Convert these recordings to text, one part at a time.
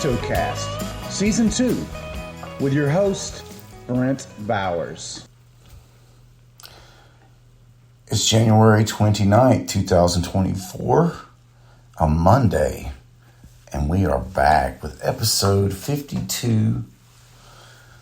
Brentocast, Season 2, with your host, Brent Bowers. It's January 29th, 2024, a Monday, and we are back with episode 52,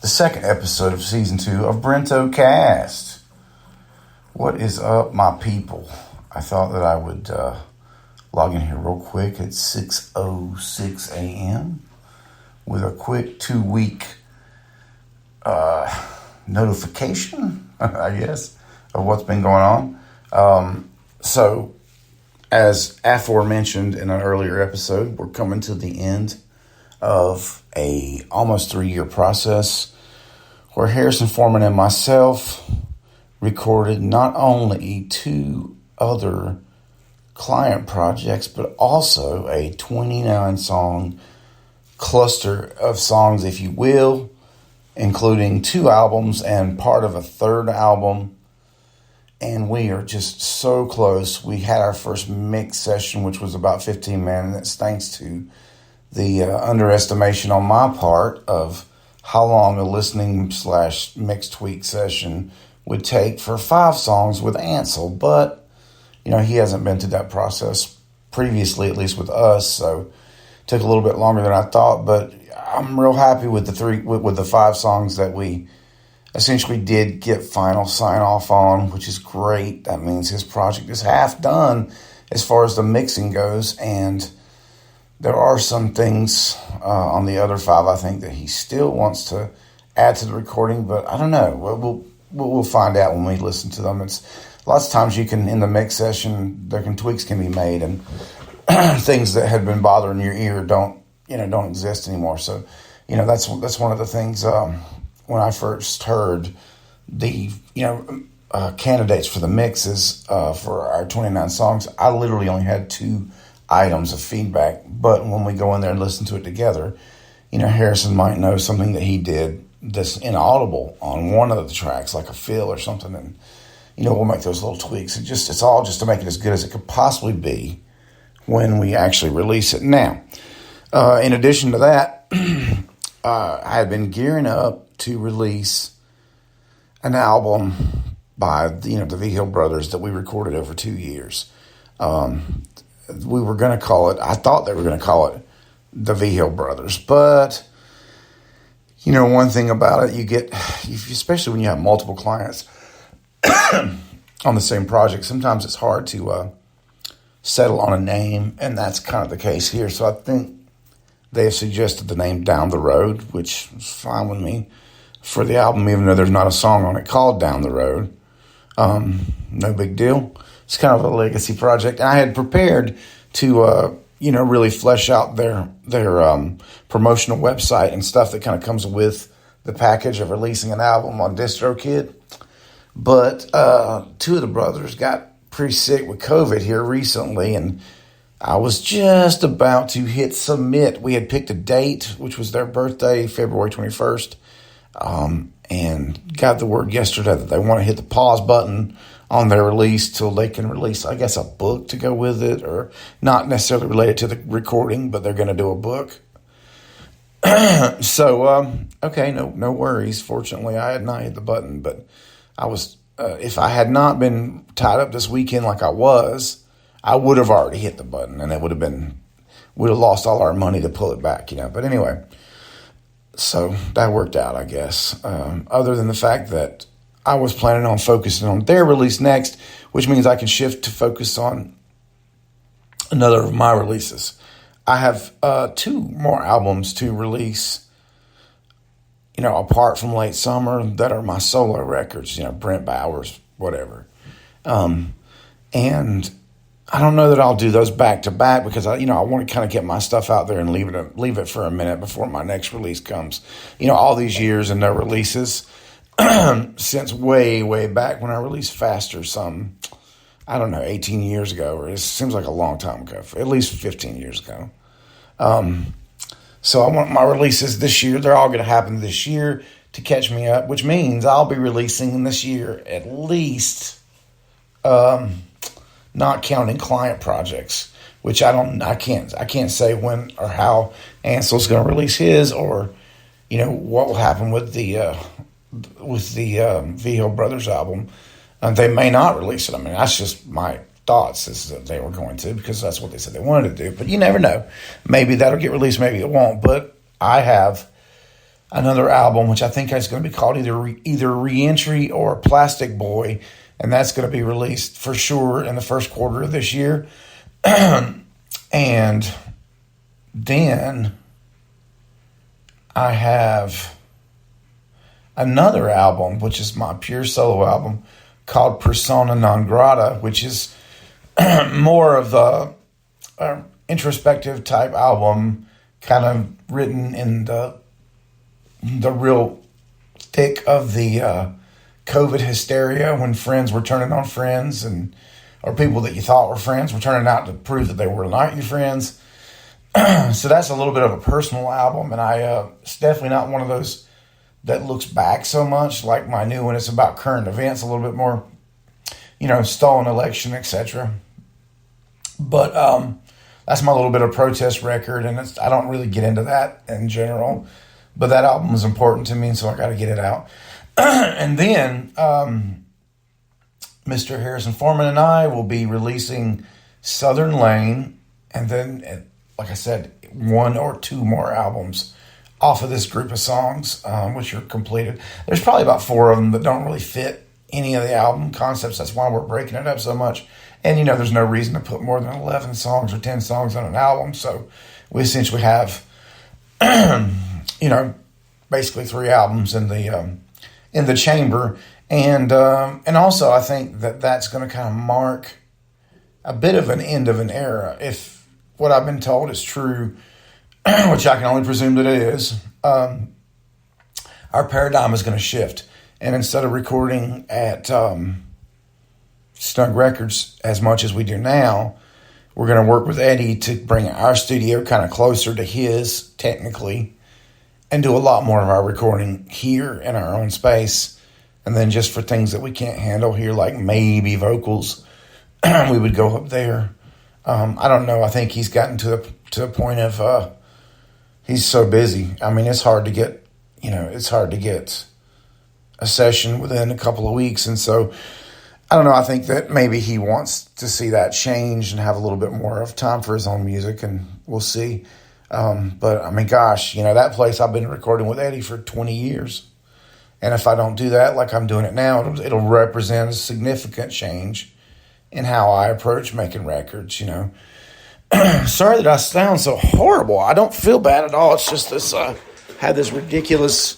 the second episode of Season 2 of Brentocast. What is up, my people? I thought that I would log in here real quick at 6:06 a.m. with a quick 2-week notification, I guess, of what's been going on. So, as aforementioned in an earlier episode, we're coming to the end of a almost 3-year process where Harrison Foreman and myself recorded not only 2 other client projects, but also a 29-song cluster of songs, if you will, including 2 albums and part of a 3rd album. And we are just so close. We had our first mix session, which was about 15 minutes, thanks to the underestimation on my part of how long a listening/mix tweak session would take for 5 songs with Ansel. But you know, he hasn't been through that process previously, at least with us, so it took a little bit longer than I thought. But I'm real happy with the 5 songs that we essentially did get final sign off on, which is great. That means his project is half done as far as the mixing goes, and there are some things on the other 5 I think that he still wants to add to the recording, but I don't know. We'll find out when we listen to them. It's lots of times you can, in the mix session, tweaks can be made, and things that had been bothering your ear don't exist anymore. So, that's one of the things. When I first heard the candidates for the mixes for our 29 songs, I literally only had 2 items of feedback. But when we go in there and listen to it together, Harrison might know something that he did that's inaudible on one of the tracks, like a fill or something, and we'll make those little tweaks. It's all just to make it as good as it could possibly be when we actually release it. Now, in addition to that, I had been gearing up to release an album by the V Hill Brothers that we recorded over 2 years. We were going to call it, I thought they were going to call it the V Hill Brothers, but one thing about it, you get, especially when you have multiple clients on the same project, sometimes it's hard to settle on a name, and that's kind of the case here. So I think they have suggested the name Down the Road, which is fine with me, for the album, even though there's not a song on it called Down the Road. No big deal. It's kind of a legacy project. And I had prepared to, really flesh out their promotional website and stuff that kind of comes with the package of releasing an album on DistroKid. But 2 of the brothers got pretty sick with COVID here recently, and I was just about to hit submit. We had picked a date, which was their birthday, February 21st, and got the word yesterday that they want to hit the pause button on their release till they can release, I guess, a book to go with it, or not necessarily related to the recording, but they're going to do a book. So, okay, no worries. Fortunately, I had not hit the button, but I was, if I had not been tied up this weekend like I was, I would have already hit the button, and we'd have lost all our money to pull it back, But anyway, so that worked out, I guess. Other than the fact that I was planning on focusing on their release next, which means I can shift to focus on another of my releases. I have 2 more albums to release, apart from late summer, that are my solo records, Brent Bowers, whatever. And I don't know that I'll do those back to back because I want to kind of get my stuff out there and leave it for a minute before my next release comes. All these years and no releases since way back when I released Faster, some, I don't know, 18 years ago, or it seems like a long time ago, at least 15 years ago. So I want my releases this year. They're all going to happen this year to catch me up, which means I'll be releasing this year at least, not counting client projects, which I can't say when or how Ansel's going to release his, or what will happen with the VHO Brothers album. They may not release it. I mean, that's just my thoughts, is that they were going to, because that's what they said they wanted to do. But you never know. Maybe that'll get released, maybe it won't. But I have another album, which I think is going to be called either Reentry or Plastic Boy, and that's going to be released for sure in the first quarter of this year. And then I have another album, which is my pure solo album, called Persona Non Grata, which is more of the introspective type album, kind of written in the real thick of the COVID hysteria, when friends were turning on friends, or people that you thought were friends were turning out to prove that they were not your friends. So that's a little bit of a personal album, and it's definitely not one of those that looks back so much like my new one. It's about current events, a little bit more, stolen election, etc. But that's my little bit of protest record, and I don't really get into that in general, but that album is important to me, and so I got to get it out. And then Mr. Harrison Foreman and I will be releasing Southern Lane, and then, like I said, one or two more albums off of this group of songs, which are completed. There's probably about 4 of them that don't really fit any of the album concepts. That's why we're breaking it up so much. And, there's no reason to put more than 11 songs or 10 songs on an album. So we essentially have, basically 3 albums in the chamber. And also I think that that's going to kind of mark a bit of an end of an era. If what I've been told is true, which I can only presume that it is, our paradigm is going to shift. And instead of recording at Snug Records as much as we do now, we're going to work with Eddie to bring our studio kind of closer to his, technically, and do a lot more of our recording here in our own space. And then just for things that we can't handle here, like maybe vocals, we would go up there. I don't know. I think he's gotten to a point of he's so busy. I mean, it's hard to get a session within a couple of weeks. And so, I don't know. I think that maybe he wants to see that change and have a little bit more of time for his own music, and we'll see. But I mean, gosh, that place, I've been recording with Eddie for 20 years. And if I don't do that like I'm doing it now, it'll represent a significant change in how I approach making records, Sorry that I sound so horrible. I don't feel bad at all. It's just this, had this ridiculous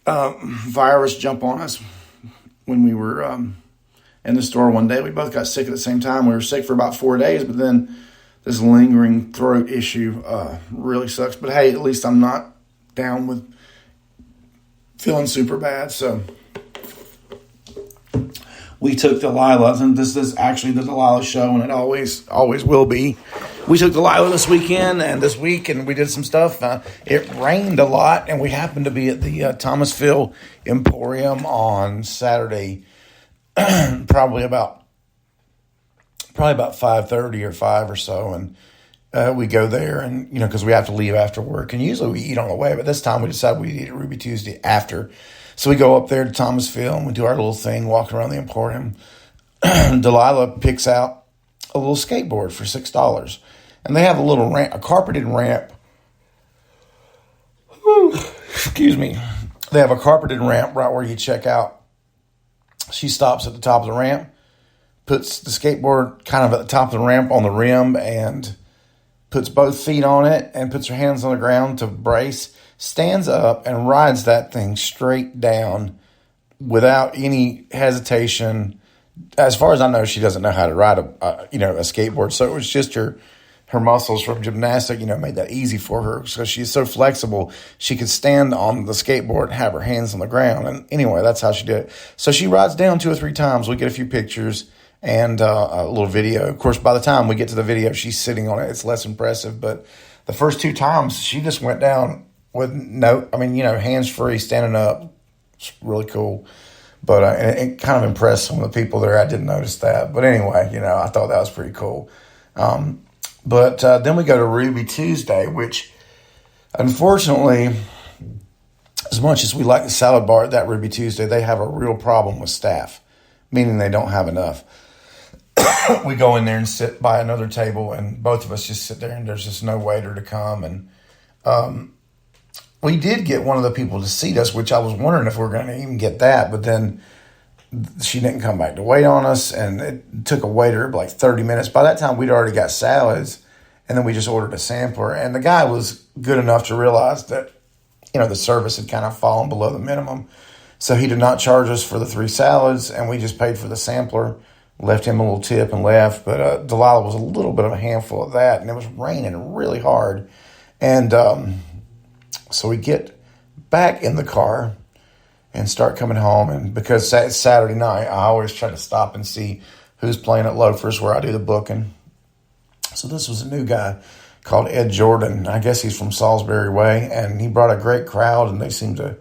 virus jump on us when we were in the store one day. We both got sick at the same time. We were sick for about 4 days, but then this lingering throat issue really sucks. But hey, at least I'm not down with feeling super bad. So we took Delilah, and this is actually the Delilah show, and it always will be. We took Delilah this weekend and this week, and we did some stuff. It rained a lot, and we happened to be at the Thomasville Emporium on Saturday, probably about 5:30 or 5 or so, and we go there, and because we have to leave after work, and usually we eat on the way, but this time we decided we'd eat at Ruby Tuesday after. So we go up there to Thomasville, and we do our little thing, walking around the Emporium. Delilah picks out a little skateboard for $6, and they have a little ramp, a carpeted ramp. Excuse me. They have a carpeted ramp right where you check out. She stops at the top of the ramp, puts the skateboard kind of at the top of the ramp on the rim, and puts both feet on it, and puts her hands on the ground to brace, stands up, and rides that thing straight down without any hesitation. As far as I know, she doesn't know how to ride a skateboard, so it was just her muscles from gymnastics, made that easy for her, because she's so flexible. She could stand on the skateboard and have her hands on the ground, and anyway, that's how she did it. So she rides down 2 or 3 times. We get a few pictures and a little video. Of course, by the time we get to the video, she's sitting on it. It's less impressive, but the first 2 times, she just went down with hands free, standing up. It's really cool. But it kind of impressed some of the people there. I didn't notice that. But anyway, I thought that was pretty cool. But then we go to Ruby Tuesday, which unfortunately, as much as we like the salad bar at that Ruby Tuesday, they have a real problem with staff, meaning they don't have enough. We go in there and sit by another table, and both of us just sit there, and there's just no waiter to come. And we did get one of the people to seat us, which I was wondering if we were going to even get that, but then she didn't come back to wait on us, and it took a waiter like 30 minutes. By that time, we'd already got salads, and then we just ordered a sampler. And the guy was good enough to realize that, the service had kind of fallen below the minimum. So he did not charge us for the 3 salads, and we just paid for the sampler, left him a little tip and left. But Delilah was a little bit of a handful of that, and it was raining really hard. And so we get back in the car and start coming home. And because it's Saturday night, I always try to stop and see who's playing at Loafers, where I do the booking. So this was a new guy called Ed Jordan. I guess he's from Salisbury Way, and he brought a great crowd, and they seemed to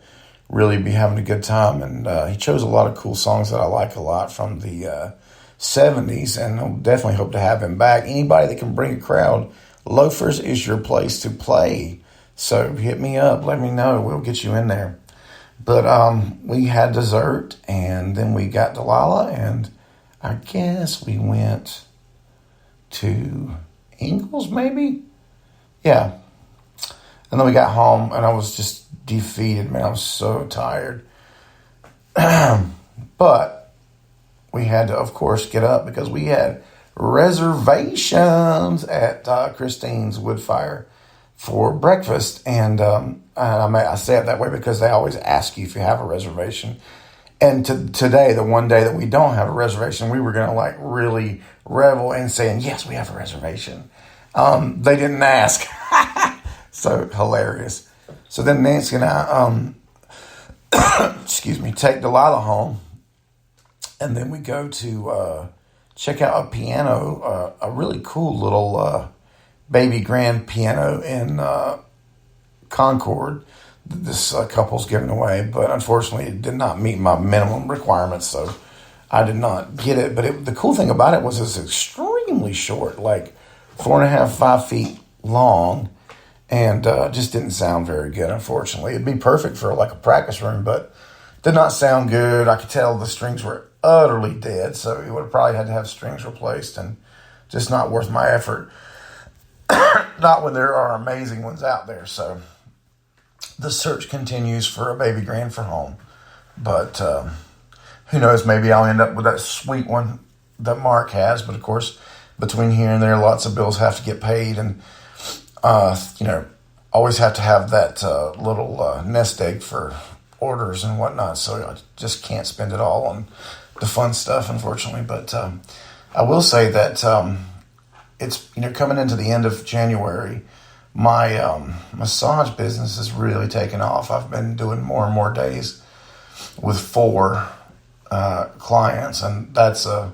really be having a good time. And he chose a lot of cool songs that I like a lot from the 70s, and I'll definitely hope to have him back. Anybody that can bring a crowd, Loafers is your place to play. So hit me up, let me know, we'll get you in there. But we had dessert, and then we got Delilah, and I guess we went to Ingles, maybe? Yeah. And then we got home, and I was just defeated, man. I was so tired. But we had to, of course, get up because we had reservations at Christine's Woodfire for breakfast. And I say it that way because they always ask you if you have a reservation. And today, the one day that we don't have a reservation, we were going to really revel in saying, yes, we have a reservation. They didn't ask. So hilarious. So then Nancy and I, take Delilah home. And then we go to check out a piano, a really cool little baby grand piano in Concord. This couple's given away, but unfortunately it did not meet my minimum requirements, so I did not get it. But the cool thing about it was it's extremely short, like 4.5, 5 feet long, and just didn't sound very good, unfortunately. It'd be perfect for a practice room, but did not sound good. I could tell the strings were utterly dead, so you would have probably had to have strings replaced, and just not worth my effort. Not when there are amazing ones out there, so the search continues for a baby grand for home. But who knows, maybe I'll end up with that sweet one that Mark has. But of course, between here and there, lots of bills have to get paid. And, always have to have that little nest egg for orders and whatnot. So I just can't spend it all on the fun stuff, unfortunately. But I will say that it's, coming into the end of January, my massage business is really taking off. I've been doing more and more days with 4 clients, and that's a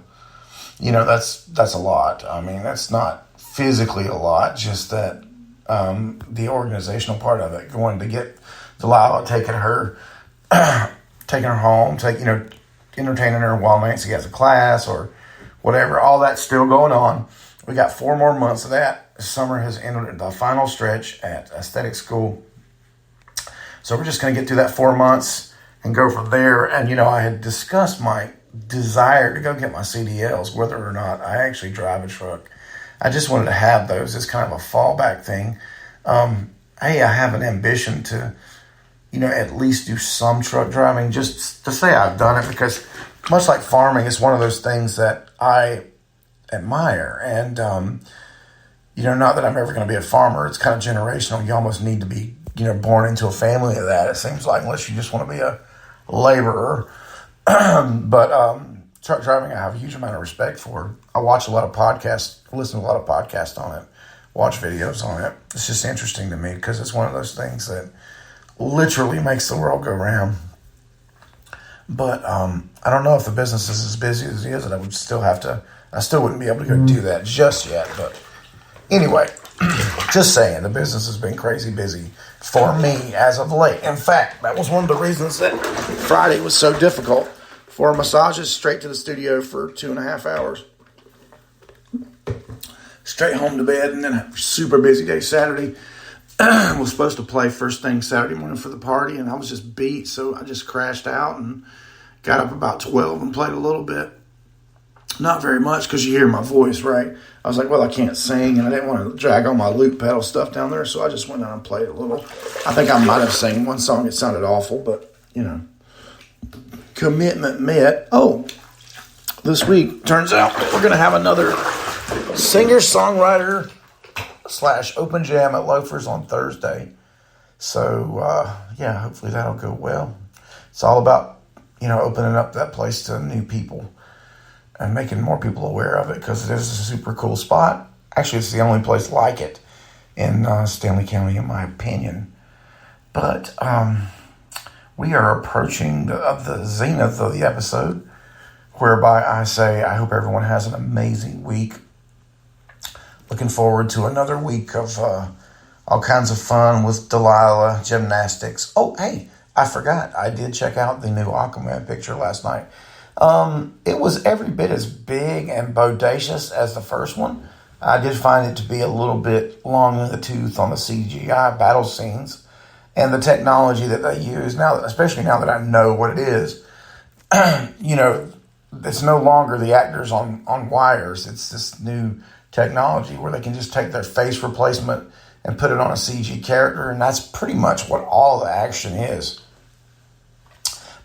lot. I mean, that's not physically a lot, just that the organizational part of it, going to get Delilah, taking her home, entertaining her while Nancy has a class or whatever, all that's still going on. We got 4 more months of that. Summer has entered the final stretch at aesthetic school. So we're just going to get through that 4 months and go from there. And, I had discussed my desire to go get my CDLs, whether or not I actually drive a truck. I just wanted to have those as kind of a fallback thing. Hey, I have an ambition to, at least do some truck driving, just to say I've done it, because much like farming, it's one of those things that I admire. And, not that I'm ever going to be a farmer. It's kind of generational. You almost need to be, born into a family of that, it seems like, unless you just want to be a laborer. But truck driving, I have a huge amount of respect for. I watch a lot of podcasts, listen to a lot of podcasts on it, watch videos on it. It's just interesting to me because it's one of those things that literally makes the world go round. But I don't know if the business is as busy as it is, and I still wouldn't be able to go do that just yet. But anyway, just saying, the business has been crazy busy for me as of late. In fact, that was one of the reasons that Friday was so difficult. 4 massages straight to the studio for 2.5 hours. straight home to bed, and then a super busy day Saturday. Was supposed to play first thing Saturday morning for the party, and I was just beat, so I just crashed out and got up about 12 and played a little bit. Not very much, because you hear my voice, right? I was like, well, I can't sing, and I didn't want to drag all my loop pedal stuff down there, so I just went down and played a little. I think I might have sang one song. It sounded awful, but, commitment met. Oh, this week, turns out we're going to have another singer-songwriter / open jam at Loafers on Thursday. So, hopefully that'll go well. It's all about, opening up that place to new people and making more people aware of it, because it is a super cool spot. Actually, it's the only place like it in Stanley County, in my opinion. But we are approaching the zenith of the episode, whereby I say I hope everyone has an amazing week. Looking forward to another week of all kinds of fun with Delilah, gymnastics. Oh, hey, I forgot. I did check out the new Aquaman picture last night. It was every bit as big and bodacious as the first one. I did find it to be a little bit long in the tooth on the CGI battle scenes and the technology that they use now, especially now that I know what it is. It's no longer the actors on wires. It's this new technology where they can just take their face replacement and put it on a CG character, and that's pretty much what all the action is.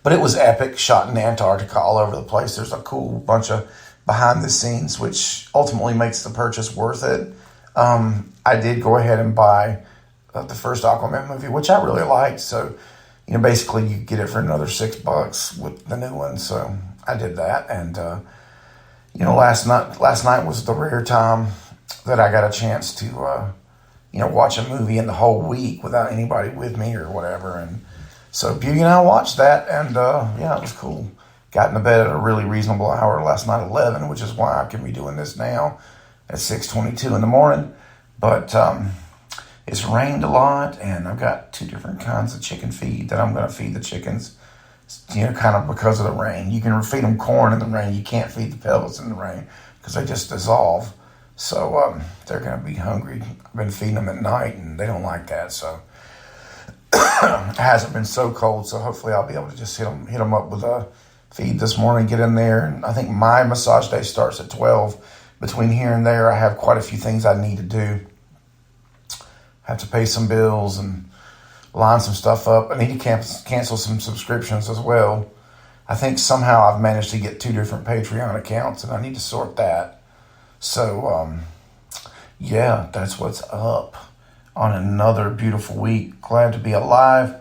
But it was epic, shot in Antarctica, all over the place. There's a cool bunch of behind the scenes, which ultimately makes the purchase worth it. I did go ahead and buy the first Aquaman movie, which I really liked. So, basically you get it for another $6 with the new one. So I did that. And, last night was the rare time that I got a chance to, watch a movie in the whole week without anybody with me or whatever. And so Beauty and I watched that, and it was cool. Got into bed at a really reasonable hour last night, 11, which is why I can be doing this now at 6:22 in the morning. But it's rained a lot, and I've got 2 different kinds of chicken feed that I'm going to feed the chickens, kind of because of the rain. You can feed them corn in the rain. You can't feed the pellets in the rain because they just dissolve. So they're going to be hungry. I've been feeding them at night, and they don't like that, so... It hasn't been so cold, so hopefully I'll be able to just hit them up with a feed this morning, get in there. And I think my massage day starts at 12. Between here and there, I have quite a few things I need to do. Have to pay some bills and line some stuff up. I need to cancel some subscriptions as well. I think somehow I've managed to get 2 different Patreon accounts, and I need to sort that. So, that's what's up on another beautiful week. Glad to be alive.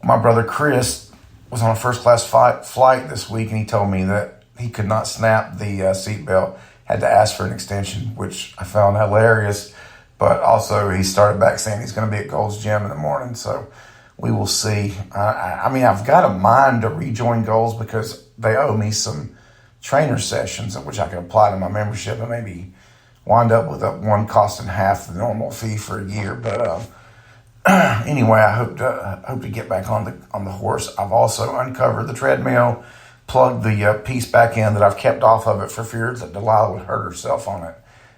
My brother Chris was on a first-class flight this week, and he told me that he could not snap the seatbelt, had to ask for an extension, which I found hilarious. But also, he started back saying he's going to be at Gold's Gym in the morning, so we will see. I've got a mind to rejoin Gold's because they owe me some trainer sessions, which I can apply to my membership and maybe wind up with one costing half the normal fee for a year. But anyway, I hope to get back on the horse. I've also uncovered the treadmill, plugged the piece back in that I've kept off of it for fear that Delilah would hurt herself on it,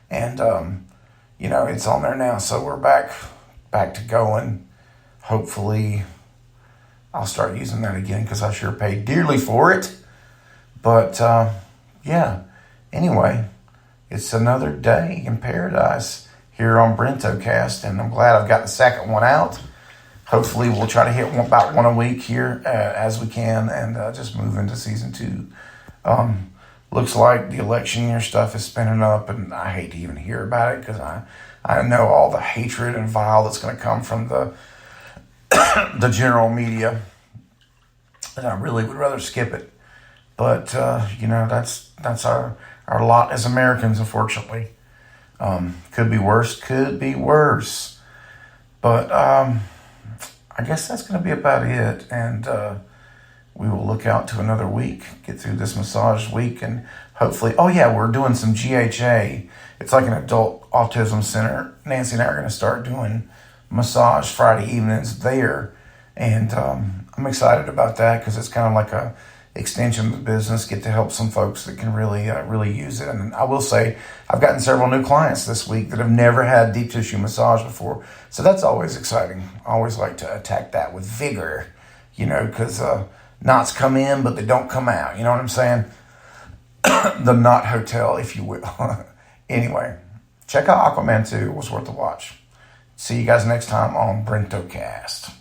and it's on there now. So we're back to going. Hopefully, I'll start using that again because I sure paid dearly for it. But anyway. It's another day in paradise here on Brentocast, and I'm glad I've got the second one out. Hopefully, we'll try to hit about one a week here as we can, and just move into season 2. Looks like the election year stuff is spinning up, and I hate to even hear about it because I know all the hatred and vile that's going to come from the the general media, and I really would rather skip it. But that's our lot as Americans, unfortunately. Could be worse. But I guess that's going to be about it. And we will look out to another week, get through this massage week, and hopefully... Oh, yeah, we're doing some GHA. It's like an adult autism center. Nancy and I are going to start doing massage Friday evenings there. And I'm excited about that because it's kind of like extension of the business, get to help some folks that can really use it. And I will say, I've gotten several new clients this week that have never had deep tissue massage before. So that's always exciting. I always like to attack that with vigor, because knots come in, but they don't come out. You know what I'm saying? The knot hotel, if you will. Anyway, check out Aquaman 2. It was worth a watch. See you guys next time on Brentocast.